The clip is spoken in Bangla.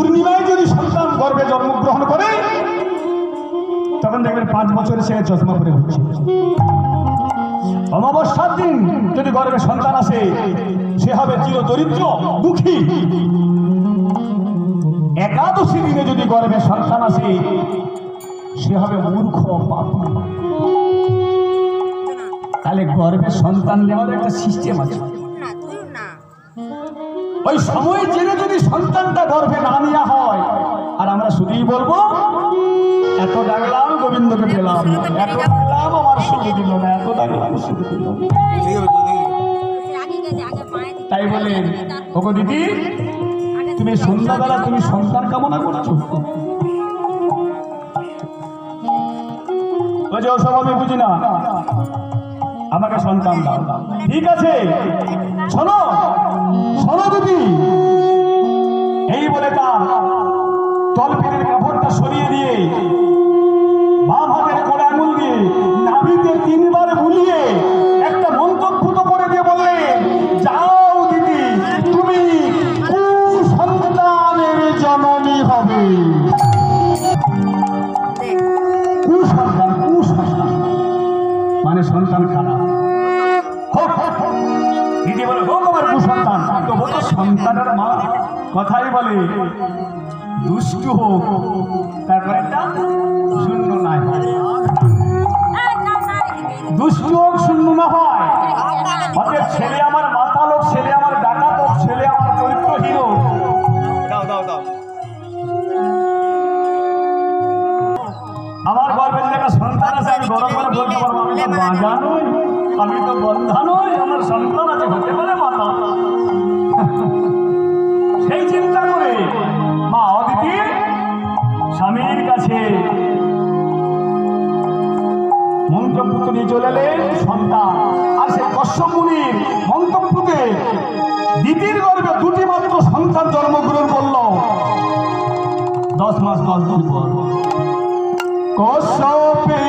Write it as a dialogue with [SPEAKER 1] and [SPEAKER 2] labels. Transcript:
[SPEAKER 1] পূর্ণিমায় যদি সন্তান গর্ভে জন্মগ্রহণ করে তখন দেখবেন 5 বছরে সে চশমা পরে ঘুরছে। অমাবস্যার দিন যদি গর্ভে সন্তান আসে সে হবে চিরদরিদ্র দুঃখী। একাদশী দিনে যদি গর্ভে সন্তান আসে সে হবে মূর্খ পাপী। তাহলে গর্ভে সন্তান নেওয়ার একটা সিস্টেম আছে। ওই সময় জেনে যদি সন্তানটা গর্ভে না নেওয়া হয়, আর আমরা শুধুই বলবো এত ডাকলাম গোবিন্দকে পেলাম, এত ডাকলাম আমার সুখে দিল না, এত ডাকলাম সুখে দিল না। তাই বলে ওগো দিদি, তুমি সন্ধ্যাবেলা তুমি সন্তান কামনা করছো, ওই যে ওসব আমি বুঝি না, আমাকে সন্তান দাও। ঠিক আছে, শোনো শোনো দিদি, এই বলে তার তলপেটের কাপড়টা সরিয়ে দিয়ে বাম হাতের কোড়া আঙুল দিয়ে নাভিতে 3 বার বুলিয়ে একটা মন্তব্য করে দিয়ে বললেন, যাও দিদি, তুমি কুসন্তানের জননী হবে। কুসন্তান, কুসন্তান মানে সন্তান খারাপ। দিদি বলে হোক আমার কুসন্তান, তো বলো সন্তানের মা কথাই বলে দুষ্টু হোক, তারপরে একটা শূন্য নাই, দুষ্টু হোক শূন্য না হয়। অতএব ছেলে আমার মাতাল হোক, ছেলে আমার ডাকাত হোক, ছেলে আমার চরিত্রহীন হোক, আমার গর্ভে যদি একটা সন্তান আছে আমি গরম করে বলতে পারবো আমি তো বাঁধা নই, আমি তো বন্ধা নই, আমার সন্তান আছে, হতে পারে মাতা। সেই চিন্তা করে মা অদিতি স্বামীর কাছে মন্ত্রপুত্র নিয়ে চলে এলেন সন্তান। আর সে কশ্যপ মুনির মন্ত্রপুত্রে দিদির গর্ভে 2টি মাত্র সন্তান জন্মগ্রহণ করল 10 মাস 10 দিন পর। কশ্যপে